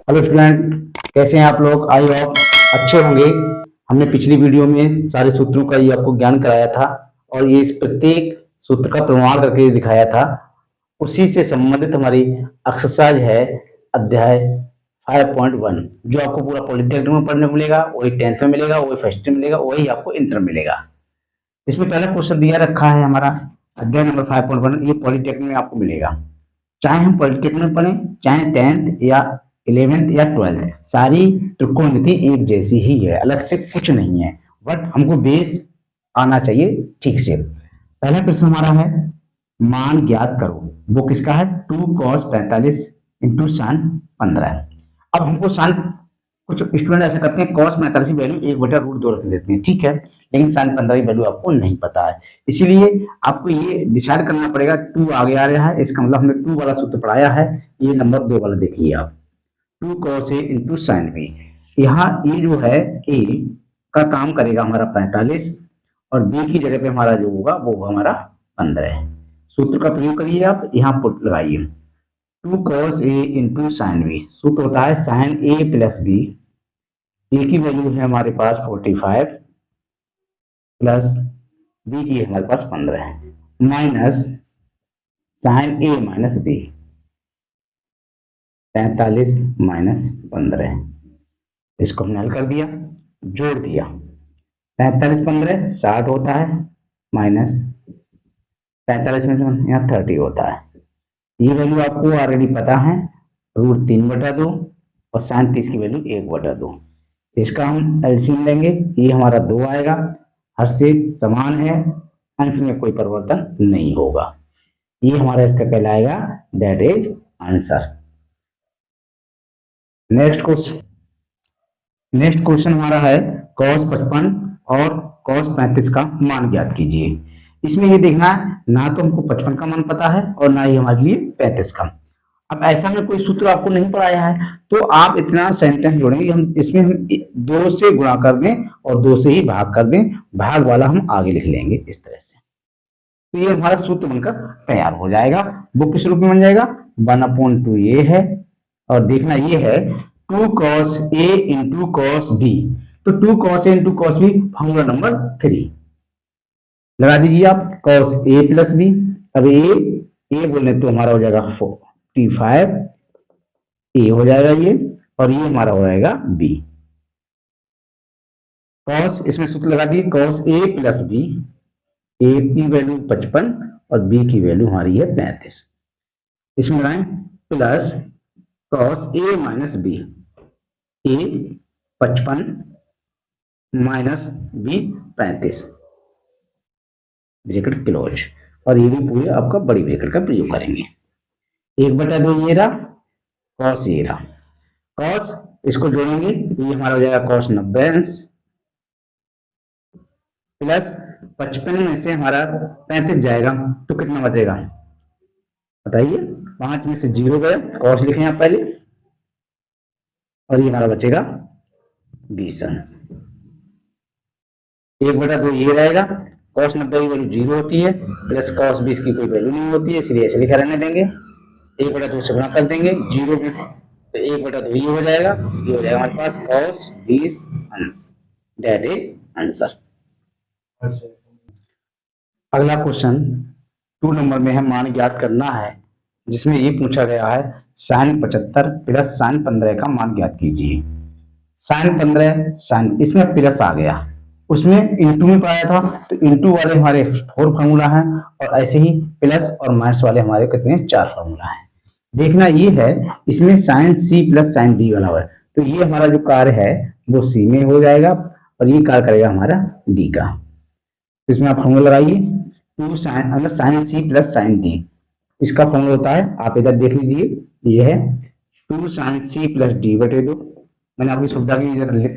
Hello student, कैसे हैं आप लोग? आई होप अच्छे होंगे। हमने पिछली वीडियो में सारे सूत्रों का ये आपको ज्ञान कराया था और ये इस प्रत्येक सूत्र का प्रमाण करके दिखाया था। उसी से संबंधित हमारी एक्सरसाइज है अध्याय 5.1, जो आपको पूरा पॉलिटेक्निक में पढ़ने को मिलेगा, वही 10th में मिलेगा, वही फर्स्ट में मिलेगा, वही आपको इंटर में मिलेगा। इसमें पहला क्वेश्चन दिया रखा है हमारा अध्याय नंबर 5.1, ये पॉलिटेक्निक में आपको मिलेगा। चाहे हम पॉलिटेक्निक में पढ़ें, चाहे 10th या 11th या 12th, सारी त्रिकोणमिति एक जैसी ही है, अलग से कुछ नहीं है। बट हमको बेस आना चाहिए ठीक से। पहला प्रश्न हमारा है मान ज्ञात करो। वो किसका है? 2 cos 45 इंटू साइन 15। अब हमको साइन, कुछ स्टूडेंट ऐसा करते हैं cos 45 की वैल्यू 1/√2 रख देते हैं, ठीक है, लेकिन साइन 15 की वैल्यू आपको नहीं पता है। इसीलिए आपको ये डिसाइड करना पड़ेगा। 2 आगे आ रहा है, इसका मतलब हमने 2 वाला सूत्र पढ़ाया है। ये नंबर 2 वाला देखिए आप, 2 cos A into sign B। यहाँ ए जो है, ए का काम करेगा हमारा 45 और बी की जगह पे हमारा जो होगा वो हमारा 15 है। सूत्र का प्रयोग करिए, आप यहाँ पुट लगाइए 2 cos A into sign B। सूत्र होता है साइन A प्लस बी। ए की वैल्यू है हमारे पास 45 प्लस बी की हमारे पास 15 है, माइनस साइन ए माइनस बी, 45 माइनस 15। इसको हमने हल कर दिया, जोड़ दिया। 45 15 60 होता है, माइनस 45 में से यहाँ 30 होता है। ये वैल्यू आपको ऑलरेडी पता है, √3/2 और साइन 30 की वैल्यू 1/2। इसका हम एलसीएम लेंगे, ये हमारा 2 आएगा। हर से समान है, अंश में कोई परिवर्तन नहीं होगा। ये हमारा इसका कहलाएगा that is answer. Next question हमारा है cos 55 और cos 35 का मान ज्ञात कीजिए। इसमें ये देखना है, ना तो हमको 55 का मान पता है और ना ही हमारे लिए 35 का। अब ऐसा में कोई सूत्र आपको नहीं पढ़ाया है तो आप इतना सेंटेंस जोड़ेंगे, हम इसमें हम 2 से गुणा कर दें और 2 से ही भाग कर दें, भाग वाला हम आगे लिख लेंगे इस तरह से। तो ये हमारा सूत्र बनकर तैयार हो जाएगा। वो किस रूप में बन जाएगा? 1/2 ये है, और देखना ये है 2 cos A into cos B। तो 2 cos A into cos B formula number 3 लगा दीजिए आप, cos A प्लस B। अब ए बोले तो हमारा हो जाएगा 45 ए हो जाएगा ये, और ये हमारा हो जाएगा B। cos, इसमें सूत्र लगा दिए cos A प्लस B। ए की वैल्यू 55 और बी की वैल्यू हमारी है 35। इसमें लगाएं plus cos A minus B, A 55 minus B 35, bracket close, और ये भी पूरे आपका बड़ी ब्रैकेट का प्रयोग करेंगे। 1/2 ये रहा, cos ये रहा, cos इसको जोड़ेंगे ये हमारा हो जाएगा cos 90 प्लस 55 में से हमारा 35 जाएगा तो कितना बचेगा बताइए? 5 में से 0 गया, cos लिखे आप पहले, और ये हमारा बचेगा 20 अंश। 1/2 ये रहेगा, cos 90 की वैल्यू 0 होती है, प्लस cos 20 की कोई वैल्यू नहीं होती है, इसलिए ऐसे लिखा रहने देंगे। 1/2 से गुणा कर देंगे 0 में, तो 1/2 ये हो जाएगा, ये हो जाएगा हमारे पास cos 20 अंश, दैट इज आंसर। अगला क्वेश्चन 2 नंबर में है मान ज्ञात करना है, जिसमें ये पूछा गया है साइन 75 प्लस साइन 15 का मान ज्ञात कीजिए। साइन 15 साइन, इसमें प्लस आ गया, उसमें इंटू में पाया था तो इंटू वाले हमारे 4 फार्मूला हैं, और ऐसे ही प्लस और माइनस वाले हमारे कितने 4 फार्मूला हैं। देखना ये है, इसमें sine C plus sine D बना हुआ है, तो ये हमारा जो कार्य है वो सी में हो जाएगा और ये कार्य करेगा हमारा डी का। तो इसमें आप फार्मूला लगाइए 2 साइन, अगर sine C plus sine D, इसका फॉर्मूला होता है, आप इधर देख लीजिए, ये है 2 साइन सी प्लस डी बटे 2। मैंने आपकी सुविधा के लिए इधर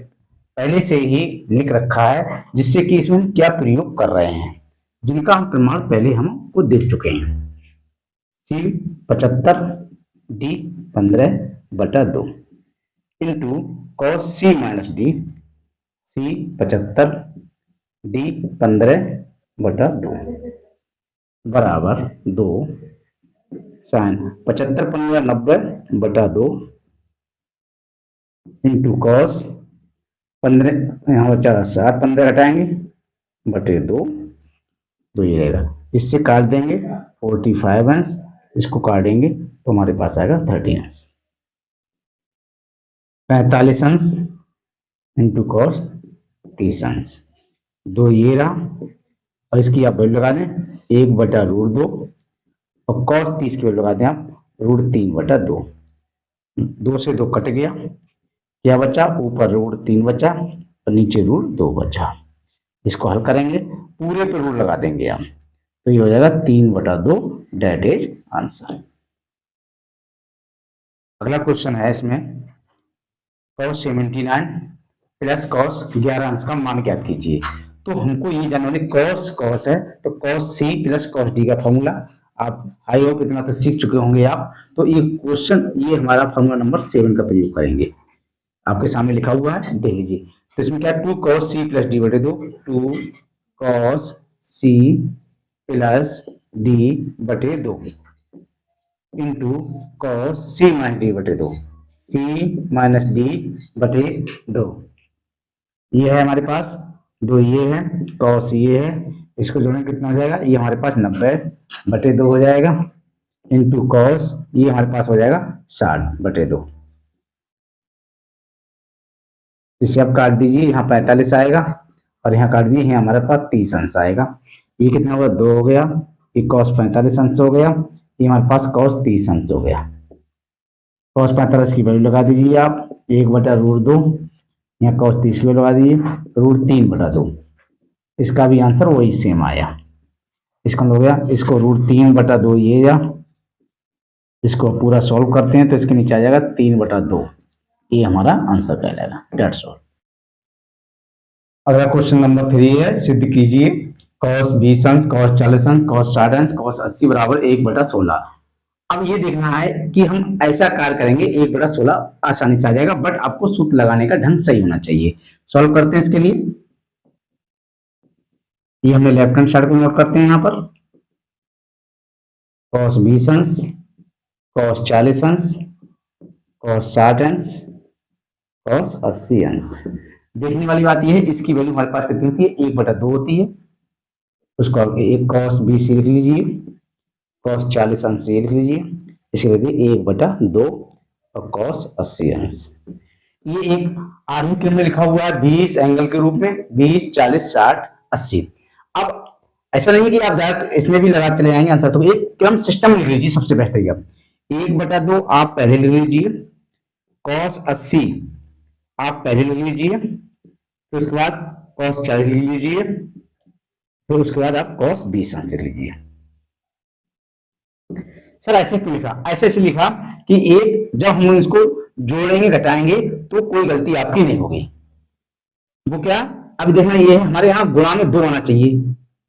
पहले से ही लिख रखा है, जिससे कि इसमें हम क्या प्रयोग कर रहे हैं, जिनका हम प्रमाण पहले हम को देख चुके हैं। सी 75 D 15/2 into cos C minus D, सी 75 डी 15/2 बराबर 2 साइन 75 15 90/2 इंटू कॉस 15, यहाँ बचा 60, 15 घटाएंगे बटे 2, तो ये रहेगा। इससे काट देंगे 45 अंश, इसको काटेंगे तो हमारे पास आएगा 30 अंश। 45 अंश इंटू कॉस 30 अंश, 2 ये रहा, और इसकी आप वैल्यू लगा दें 1/√2, और कॉस 30 की वैल्यू लगा दें आप √3/2। 2 से 2 कट गया, क्या बचा, ऊपर √3 बचा और नीचे √2 बचा। इसको हल करेंगे, पूरे पे रूट लगा देंगे हम, तो ये हो जाएगा 3/2, डेट इज आंसर। अगला क्वेश्चन है इसमें, cos 79 प्लस cos 11 अंश का मान ज्ञात कीजिए। तो हमको ये जानना है, cos है तो cos c plus cos d का फॉर्मूला आप आई होप इतना तो सीख चुके होंगे आप। तो ये क्वेश्चन, ये हमारा फॉर्मूला नंबर 7 का प्रयोग करेंगे, आपके सामने लिखा हुआ है, देख लीजिए। तो इसमें क्या है, 2 cos c प्लस d बटे 2, 2 cos c प्लस d बटे 2 into cos c minus d बटे 2, c माइनस d बटे 2, ये है हमारे पास 2, ये है cos, ये है, इसको जोड़ें कितना हो जाएगा, ये हमारे पास 90/2 हो जाएगा, इंटू cos, ये हमारे पास हो जाएगा 60/2। इसे आप काट दीजिए, यहाँ 45 आएगा और यहाँ काट दीजिए, यहाँ हमारे पास 30 अंश आएगा। ये कितना होगा, 2 हो गया, ये cos 45 अंश हो गया, ये हमारे पास cos 30 अंश हो गया। cos 45 की वैल्यू लगा दीजिए आप 1/√2, यहाँ cos 30 की वैल्यू लगा दीजिए √3/2। इसका भी आंसर वही सेम आया। इसका हो गया, इसको √3/2 ये जा, इसको पूरा सॉल्व करते हैं तो इसके नीचे आ जाएगा 3/2, ये हमारा आंसर कहलाएगा। That's all. अगला क्वेश्चन नंबर 3 है, सिद्ध कीजिए cos 20 अंश, cos 40 अंश, cos 60 अंश, cos 80 बराबर 1/16। अब ये देखना है कि हम ऐसा कार्य करेंगे 1/16 आसानी से आ जाएगा, बट आपको सूत्र लगाने का ढंग सही होना चाहिए। सॉल्व करते हैं इसके लिए, ये हमने लेफ्ट हैंड साइड को नोट करते हैं, यहाँ पर cos 20 अंश, cos 40 अंश, cos 60 अंश, cos 80 अंश। देखने वाली बात यह है, इसकी वैल्यू हमारे पास कितनी होती है, 1/2 होती है। उसको एक cos 20 लिख लीजिए, cos 40 अंश ये लिख लीजिए, इसकी वैल्यू 1/2 और cos 80 अंश। ये एक आर्मी के में लिखा हुआ है 20 एंगल के रूप में, 20, 40, 60, 80। अब ऐसा नहीं है कि आप डायरेक्ट इसमें भी लगा चले जाएंगे आंसर, तो एक क्रम सिस्टम लिख लीजिए सबसे बेस्ट तरीका। 1/2 आप पहले लिख लीजिए, cos 80 आप पहले लिख लीजिए, फिर उसके बाद cos 40 लिख लीजिए, फिर उसके बाद आप cos 20 अंश लिख लीजिए। सर ऐसे क्यों लिखा, ऐसे लिखा कि एक जब हम इसको जोड़ेंगे घटाएंगे तो कोई गलती आपकी नहीं होगी। वो क्या, अभी देखना ये है, हमारे यहाँ गुणा में 2 आना चाहिए,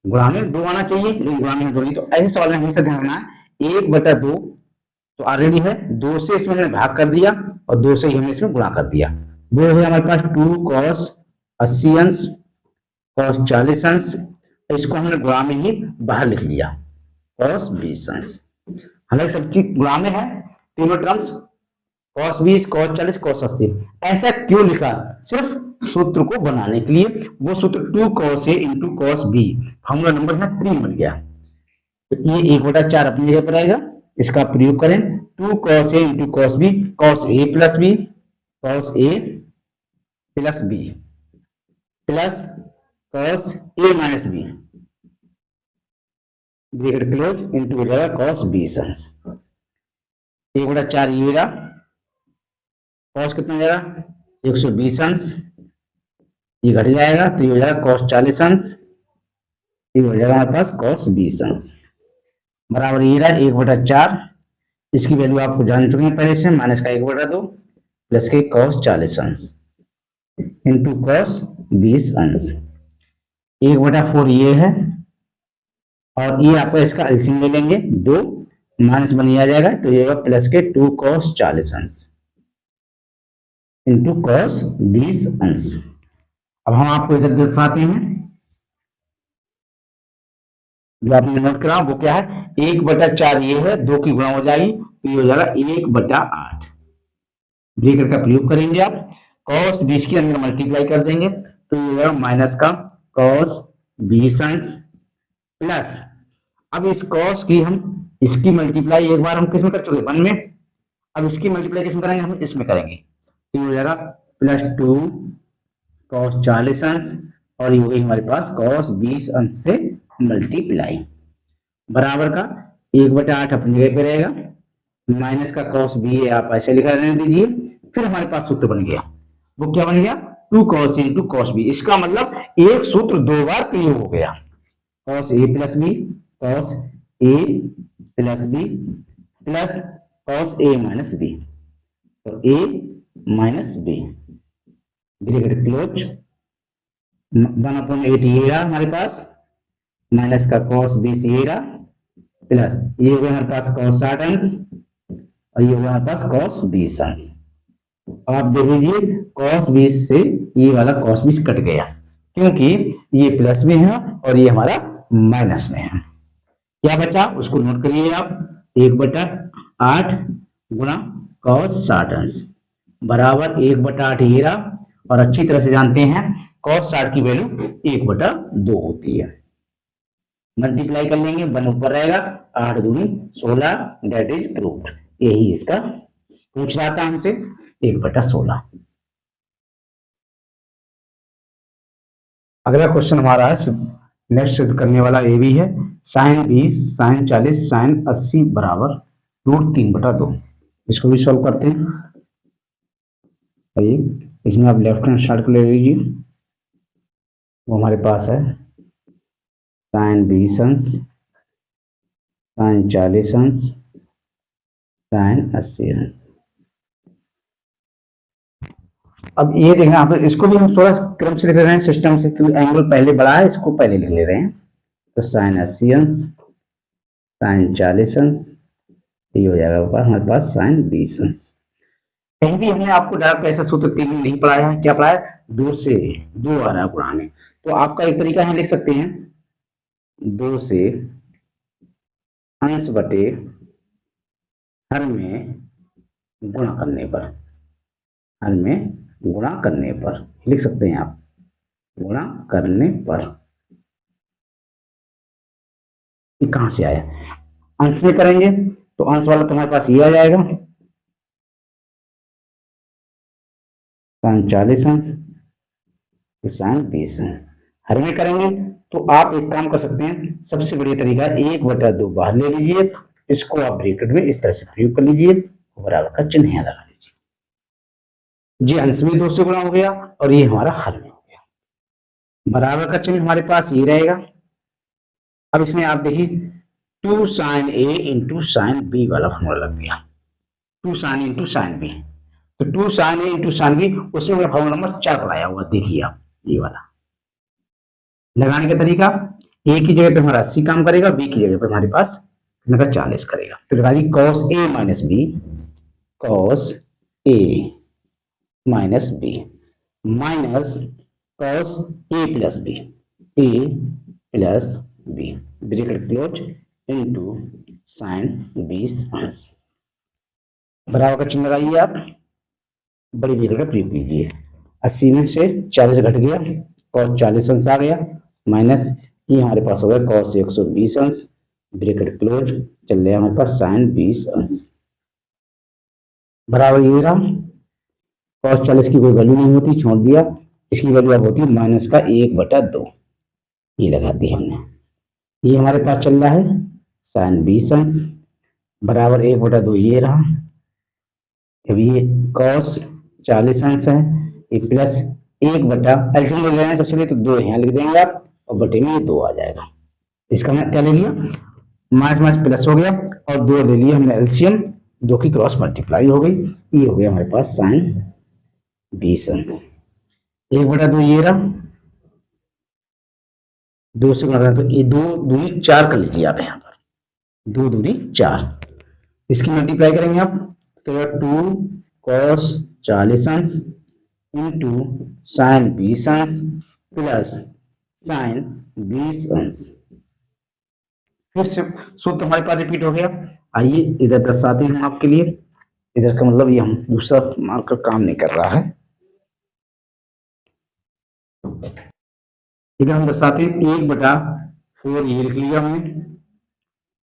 गुणा में 2 आना चाहिए, लेकिन गुणा में 2 नहीं। तो ऐसे सवाल में हमेशा ध्यान रखना है 1/2 तो ऑलरेडी है, 2 से इसमें हमने भाग कर दिया और 2 से ही हमने इसमें गुणा कर दिया। वो है हमारे पास 2 cos 80 अंश, cos 40 अंश, इसको हमने गुणा में ही बाहर लिख लिया cos 20 अंश। हालांकि सब चीज गुणा में है, तीनों टर्म्स cos 20, cos 40, cos 80। ऐसा क्यों लिखा, सिर्फ सूत्र को बनाने के लिए। वो सूत्र 2 cos a into cos b, formula number है 3 बन गया। तो ये 1/4 अपनी जगह पर आएगा, इसका प्रयोग करें 2 cos a into cos b, cos a plus b, cos a plus b plus cos a minus b, bracket close, into हो जाएगा cos 20 अंश। 1/4 ये रहा, cos कितना हो जाएगा 120 अंश, ये घट जाएगा तो ये हो जाएगा cos 40 अंश, ये हो जाएगा हमारे पास cos 20 अंश, बराबर ये रहा 1/4। इसकी वैल्यू आपको जान चुके हैं पहले से, माइनस का 1/2 प्लस के cos 40 अंश इंटू cos 20 अंश। 1/4 ये है, और ये आपको इसका एलसीएम ले लेंगे, 2 माइनस 1 आ जाएगा, तो ये होगा प्लस के 2 cos 40 अंश इंटू cos 20 अंश। अब हम आपको इधर दर्शाते हैं, जो आपने नोट करा वो क्या है, 1/4 ये है, 2 की गुणा हो जाएगी तो ये हो जाएगा 1/8। ब्रैकेट का प्रयोग करेंगे आप, cos 20 के अंदर मल्टीप्लाई कर देंगे तो ये होगा माइनस का cos 20 अंश प्लस, अब इस cos की हम इसकी मल्टीप्लाई एक बार हम किस में कर चुके 1 में, अब इसकी मल्टीप्लाई किस में करेंगे, हम इसमें करेंगे तो ये हो जाएगा प्लस 2 cos 40 अंश और ये हो गई हमारे पास cos 20 अंश से मल्टीप्लाई बराबर का 1/8 अपनी जगह पे रहेगा, माइनस का cos b है आप ऐसे लिखा रहने दीजिए। फिर हमारे पास सूत्र बन गया, वो क्या बन गया 2 cos a into cos b, इसका मतलब एक सूत्र दो बार प्रयोग हो गया, cos a plus b cos a plus b plus cos a minus b, तो a minus b bracket close 1/8 ये रहा हमारे पास, माइनस का cos 20 ये रहा प्लस ये हो गया हमारे पास cos 60 अंश और ये हो गया हमारे पास cos 20 अंश। आप देख लीजिए cos 20 से ये वाला cos 20 कट गया क्योंकि ये प्लस में है और ये हमारा माइनस में है। क्या बचा उसको नोट करिए आप, 1/8 गुणा cos 60 अंश बराबर 1/8 ये रहा, और अच्छी तरह से जानते हैं cos 60 की वैल्यू 1/2 होती है, मल्टीप्लाई कर लेंगे 1 ऊपर रहेगा 8 दूनी 16 दैट इज प्रूव्ड, यही इसका पूछ रहा था हमसे 1/16। अगला क्वेश्चन हमारा है नेक्स्ट सिद्ध करने वाला ये भी है, sin 20 sin 40 sin 80 बराबर √3/2, इसको भी सॉल्व करते हैं। आइए इसमें आप लेफ्ट हैंड साइड को ले लीजिए, वो हमारे पास है sin 20 अंश sin 40 अंश sin 80 अंश। अब ये देखना आप, इसको भी हम थोड़ा क्रम से लिख रहे हैं सिस्टम से, क्योंकि एंगल पहले बड़ा है इसको पहले लिख ले रहे हैं, तो sin 80 अंश sin 40 अंश ये हो जाएगा हमारे पास sin 20 अंश। कहीं भी हमने आपको डायरेक्ट ऐसा सूत्र तीन नहीं पढ़ाया है, क्या पढ़ाया, 2 से 2 आ रहा है कुरान में, तो आपका एक तरीका है लिख सकते हैं 2 से अंश बटे हर में गुणा करने पर, हर में गुणा करने पर लिख सकते हैं आप, गुणा करने पर। ये कहां से आया, अंश में करेंगे तो अंश वाला तुम्हारे पास ये आ जाएगा sin 40 अंश sin 20 अंश, हर में करेंगे तो आप एक काम कर सकते हैं, सबसे बढ़िया तरीका 1/2 बाहर ले लीजिए, इसको आप ब्रैकेट में इस तरह से प्रयोग कर लीजिए, बराबर का चिन्ह लगा लीजिए, जी अंश में 2 से गुणा हो गया और ये हमारा हल में हो गया, बराबर का चिन्ह हमारे पास ये रहेगा। अब इसमें आप देखिए 2 sin a into sin b वाला फॉर्मूला लग गया, 2 sin इंटू sin b, तो 2 sin a into sin b उसमें मेरा फॉर्मूला नंबर 4 पढ़ाया हुआ, देखिए आप ये वाला लगाने का तरीका, a की जगह पे हमारा 80 काम करेगा, b की जगह पे हमारे पास 40 करेगा, तो लगा दी cos a minus b, cos a minus b minus cos a plus b, a plus b bracket close into sin 20 अंश, बराबर का चिन्ह लगाइए आप, बड़ी ब्रैकेट का प्रयोग कीजिए, 80 में से 40 घट गया cos 40 अंश आ गया, माइनस ये हमारे पास हो गया cos 120 अंश ब्रैकेट क्लोज, चल रहा हमारे पास sin 20 अंश, बराबर ये रहा, cos 40 की कोई वैल्यू नहीं होती, छोड़ दिया, इसकी वैल्यू अब होती है माइनस का 1/2, ये लगा दी हमने, ये हमारे पास चल रहा है sin 20 अंश बराबर 1/2 ये रहा, अब ये cos 40 अंश है, ये प्लस 1/एल्सियम ले रहे हैं सबसे पहले तो 2 यहाँ लिख देंगे आप और बटे में ये 2 आ जाएगा, इसका मैं क्या ले लिया माइनस माइनस प्लस हो गया और 2 ले लिया हमने एल्सियम, 2 की क्रॉस मल्टीप्लाई हो गई, ये हो गया हमारे पास sin 20 अंश, 1/2 ये रहा, 2 से गुणा तो ये 2 दूनी 4 कर लीजिए आप यहाँ पर, 2 दूनी 4, इसकी मल्टीप्लाई करेंगे आप तो 2 cos 40 अंश इंटू sin 20 अंश प्लस sin 20 अंश, फिर से सूत्र हमारे पास रिपीट हो गया, आइए इधर दर्शाते हैं आपके लिए, इधर का मतलब ये हम दूसरा मार्कर काम नहीं कर रहा है। इधर हम दर्शाते हैं 1/4 ये लिख लिया हमने,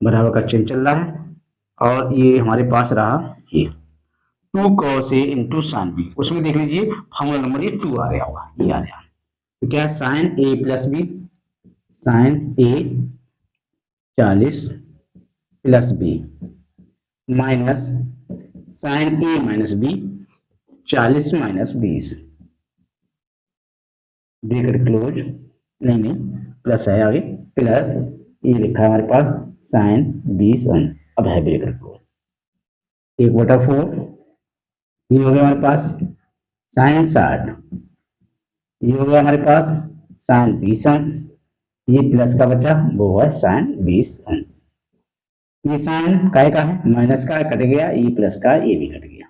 बराबर का चिन्ह चल रहा है। और ये हमारे पास रहा ये 2 cos A into sine B, उसमें देख लीजिए फॉर्मूला नंबर ये 2 आ रहा होगा, ये आ रहा। तो क्या है sine A plus B, sine A 40 plus B minus sine A minus B 40 minus 20, bracket close, नहीं प्लस है आगे, प्लस ये लिखा है हमारे पास साइन 20 अंश, अब है ब्रैकेट क्लोज, 1/4 ये हो गया हमारे पास साइन 60, ये हो गया हमारे पास साइन 20 अंश, ये प्लस का बचा वो है साइन 20 अंश, ये साइन काय का है माइनस का कट गया, ये प्लस का ये भी कट गया,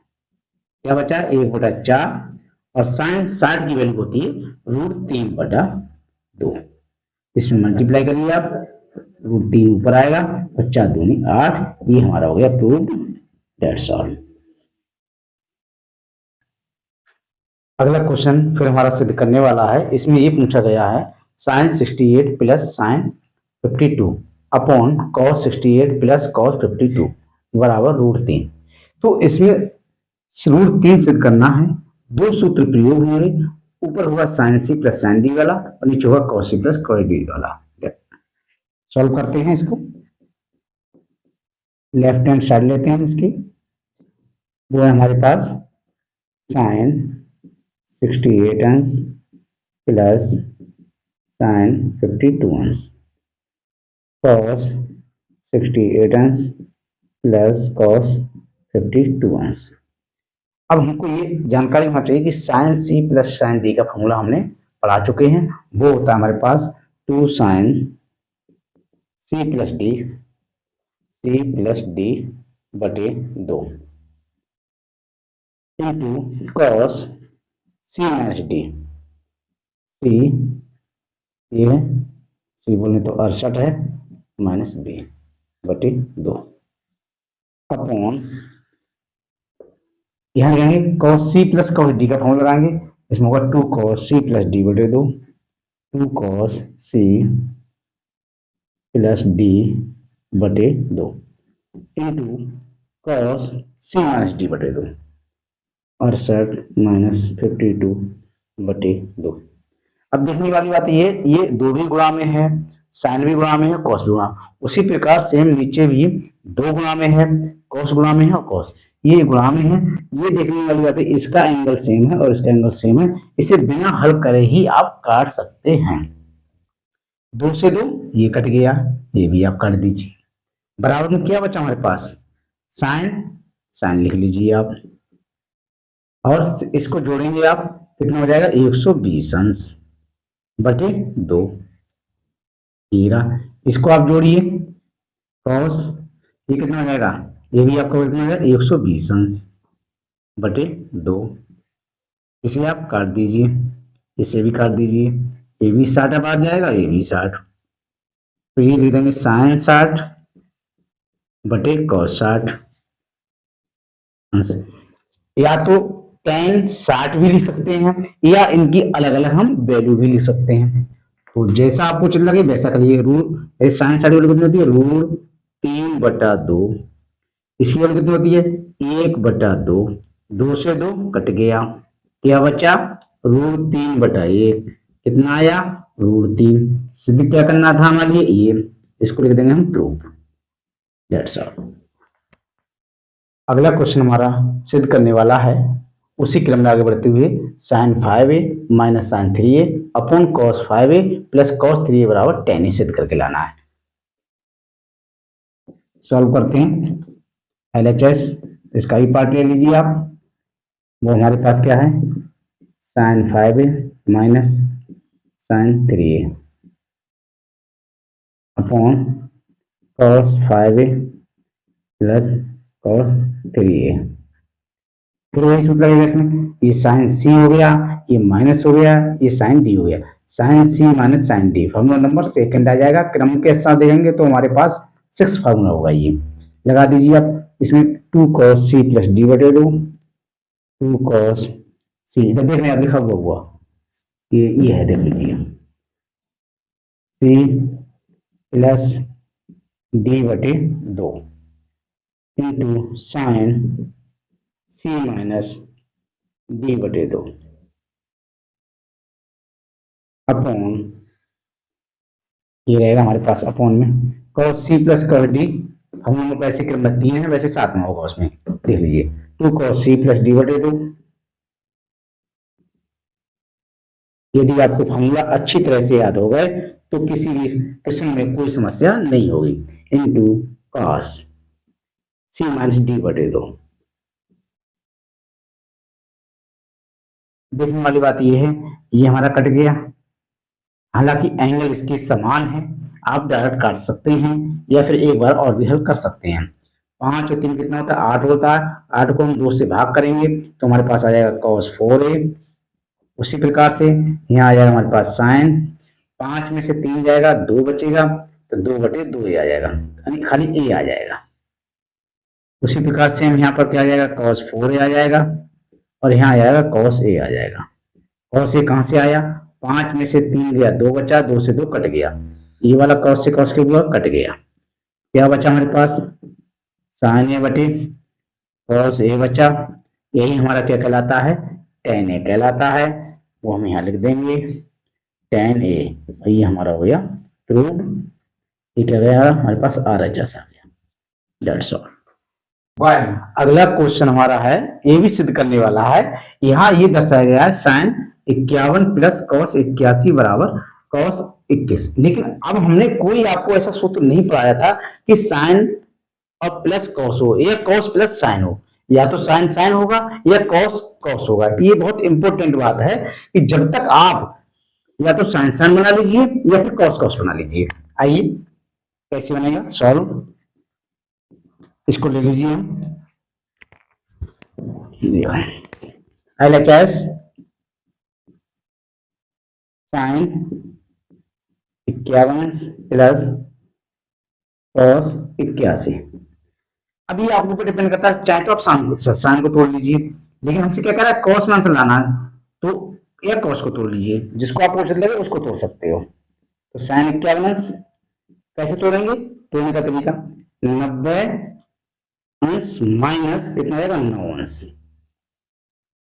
क्या बचा 1/4, और साइन 60 की वैल्यू होती है √3/2, इसमें मल्टीप्लाई करिए आप, √3 ऊपर आएगा, 50 दूनी 8, ये हमारा हो गया प्रूव्ड, दैट्स ऑल। अगला क्वेश्चन फिर हमारा सिद्ध करने वाला है, इसमें ये पूछा गया है sine 68 plus sine 52 upon cos 68 plus cos 52 बराबर √3। तो इसमें √3 सिद्ध करना है, दो सूत्र प्रयोग होंगे, ऊपर होगा sine C plus sine D वाला और नीचे होगा cos C plus cos D वाला। सॉल्व करते हैं इसको, लेफ्ट हैंड साइड लेते हैं इसकी, वो है हमारे पास साइन 68 अंश प्लस साइन 52 अंश कॉस 68 अंश प्लस कॉस 52 अंश। अब हमको ये जानकारी होना चाहिए कि sine C plus sine D का फॉर्मूला हमने पढ़ा चुके हैं, वो होता है हमारे पास 2 साइन सी प्लस डी बटे 2 into cos C minus D, C ये है, सी बोले तो 68 है माइनस बी बटे 2 अपॉन यहाँ लगाएंगे cos C plus cos D का फॉर्मूला लगाएंगे, इसमें होगा 2 कॉस सी प्लस डी बटे 2, 2 कॉस सी प्लस डी बटे 2 into cos C minus D बटे 2, 68 माइनस 52 बटे 2। अब देखने वाली बात ये दो भी गुणा में है, साइन भी गुणा में है, कॉस भी गुणा, उसी प्रकार सेम नीचे भी 2 गुणा में है, कॉस गुणा में है और कॉस ये गुणा में है। ये देखने वाली बात है, इसका एंगल सेम है और इसका एंगल सेम है, इसे बिना हल करे ही आप काट सकते हैं। 2 से 2 ये कट गया, ये भी आप काट दीजिए, बराबर में क्या बचा हमारे पास साइन लिख लीजिए आप, और इसको जोड़ेंगे आप, कितना हो जाएगा 120 अंश बटे 2, इसको आप जोड़िए कॉस, ये कितना हो जाएगा, ये भी आपका कितना हो जाएगा 120 अंश बटे 2, इसे आप काट दीजिए, इसे भी काट दीजिए, ये भी 60 अब आ जाएगा, ये भी 60, तो ये लिख देंगे साइन 60 बटे कॉस 60, या तो tan 60 भी लिख सकते हैं या इनकी अलग अलग हम वैल्यू भी लिख सकते हैं, तो जैसा आपको चल लगे वैसा करिए। रूट साइन 60 वैल्यू कितनी होती है √3/2, इसकी वैल्यू कितनी होती है 1/2, 2 से 2 कट गया, क्या बचा √3/1, कितना आया √3, सिद्ध क्या करना था हमारे लिए ये, इसको लिख देंगे हम प्रूफ, दैट्स ऑल। अगला क्वेश्चन हमारा सिद्ध करने वाला है, उसी क्रम में आगे बढ़ते हुए sine 5a minus sine 3a upon cos 5a plus cos 3a बराबर tan a सिद्ध करके लाना है। सॉल्व करते हैं, LHS इसका भी पार्ट ले लीजिए आप, वो हमारे पास क्या है sine 5a minus sine 3a upon cos 5a plus cos 3a, फिर वही सूत्र लगेगा इसमें, ये साइन सी हो गया, ये माइनस हो गया, ये साइन डी हो गया, sine C minus sine D, formula number second आ जाएगा, क्रम के साथ देखेंगे तो हमारे पास 6 फार्मूला होगा, ये लगा दीजिए आप, इसमें 2 cos c+d/2, 2 cos c, इधर देख रहे हैं लिखा हुआ ये है, देख लीजिए c+d/2 into sine c-d/2 upon, ये रहेगा हमारे पास अपॉन में cos c plus cos d, हम लोग वैसे क्रम में 3 है, वैसे 7 में होगा उसमें, देख लीजिए 2 cos c+d/2। यदि आपको फॉर्मूला अच्छी तरह से याद हो गए तो किसी भी प्रश्न में कोई समस्या नहीं होगी। Into cos c-d/2। देखने वाली बात ये है, ये हमारा कट गया, हालांकि एंगल इसके समान है, आप डायरेक्ट काट सकते हैं या फिर एक बार और भी हल कर सकते हैं। 5 और 3 कितना होता है, 8 होता है। 8 को हम 2 से भाग करेंगे तो हमारे पास आ जाएगा cos 4a। उसी प्रकार से यहाँ आ जाएगा हमारे पास साइन, 5 में से 3 जाएगा, 2 बचेगा तो 2/2 आ जाएगा, यानी खाली a आ जाएगा। उसी प्रकार से हम यहाँ पर क्या आ जाएगा, cos 4a आ जाएगा और यहाँ आ जाएगा cos a आ जाएगा। cos a कहाँ से आया, 5 में से 3 गया, 2 बचा, 2 से 2 कट गया, ये वाला cos से cos के हुआ कट गया, क्या बचा हमारे पास sin a/cos a बचा, यही हमारा क्या कहलाता है, tan a कहलाता है, वो हम यहाँ लिख देंगे tan a, ये हमारा हो गया प्रूव। ये क्या गया हमारे पास RHS आ गया, दैट्स ऑल। अगला क्वेश्चन हमारा है, ये भी सिद्ध करने वाला है। यहाँ ये दर्शाया गया है sin 51 प्लस cos 81 बराबर cos 21, लेकिन अब हमने कोई आपको ऐसा सूत्र नहीं पढ़ाया था कि sin और प्लस cos हो या cos प्लस sin हो, या तो sin sin होगा या cos cos होगा। ये बहुत इंपॉर्टेंट बात है कि जब तक आप या तो sin sin बना लीजिए या फिर cos cos बना लीजिए। आइए कैसे बनेगा सॉल्व, इसको ले लीजिए हम LHS sin 51 प्लस cos 81। अभी आपके ऊपर डिपेंड करता है, चाहे तो आप साइन को तोड़ लीजिए, लेकिन हमसे क्या कह रहा है cos में आंसर लाना है, तो या cos को तोड़ लीजिए, जिसको आप उचित लगे उसको तोड़ सकते हो। तो sin 51 कैसे तोड़ेंगे, तोड़ने का तरीका 90 अंश माइनस कितना आएगा 9 अंश,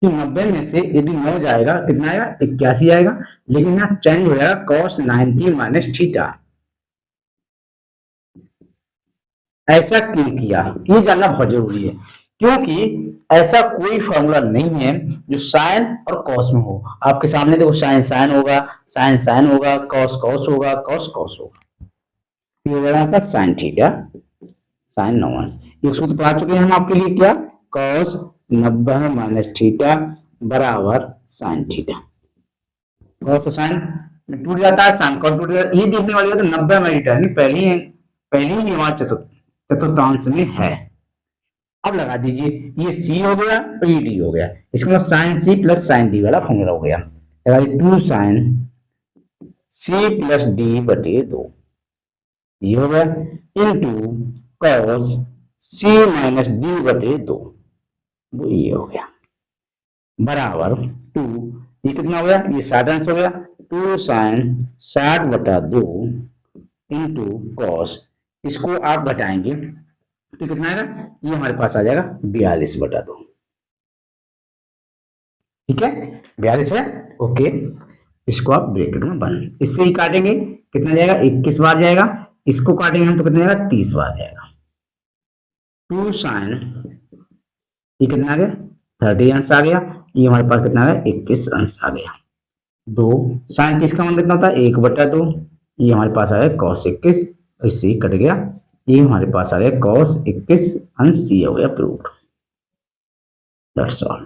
90 में से यदि 9 जाएगा कितना आएगा 81 आएगा, लेकिन यहाँ चेंज हो जाएगा cos 90 माइनस थीटा। ऐसा क्यों किया, ये जानना बहुत जरूरी है, क्योंकि ऐसा कोई फॉर्मूला नहीं है जो साइन और कॉस में हो। आपके सामने देखो साइन साइन होगा, साइन साइन होगा, कॉस कॉस होगा, कॉस कॉस होगा, ये हो जाएगा आपका साइन थीटा साइन 9 अंश। ये सूत्र पढ़ा चुके हैं हम आपके लिए, क्या cos 90 माइनस थीटा बराबर साइन थीटा। cos साइन में टूट जाता है, साइन कॉस टूट जाता है, ये देखने वाली बात है 90 में थीटा नहीं, पहले ही हमारा चतुर्थांश में है। अब लगा दीजिए, ये c हो गया और ये d हो गया, इसका मतलब sine c plus sine d वाला फॉर्मूला हो गया, लगा 2 साइन c प्लस d/2 ये हो गया into cos c minus d/2, वो ये हो गया बराबर 2, ये कितना हो गया, ये 60 अंश हो गया, 2 साइन 60/2 इंटू cos, इसको आप घटाएंगे तो कितना आएगा, ये हमारे पास आ जाएगा 42/2। ठीक है 42 है, ओके, इसको आप ब्रैकेट में बंद, इससे ही काटेंगे कितना जाएगा 21 बार जाएगा, इसको काटेंगे हम तो कितना जाएगा 30 बार जाएगा। 2 साइन ये कितना आ गया 30 अंश आ गया, ये हमारे पास कितना आ गया 21 अंश आ गया। 2 साइन 30 का मान कितना होता है 1/2, ये हमारे पास आ गया cos 21, इससे ही कट गया, ये हमारे पास आ गया cos 21 अंश, ये हो गया प्रूफ, दैट्स ऑल।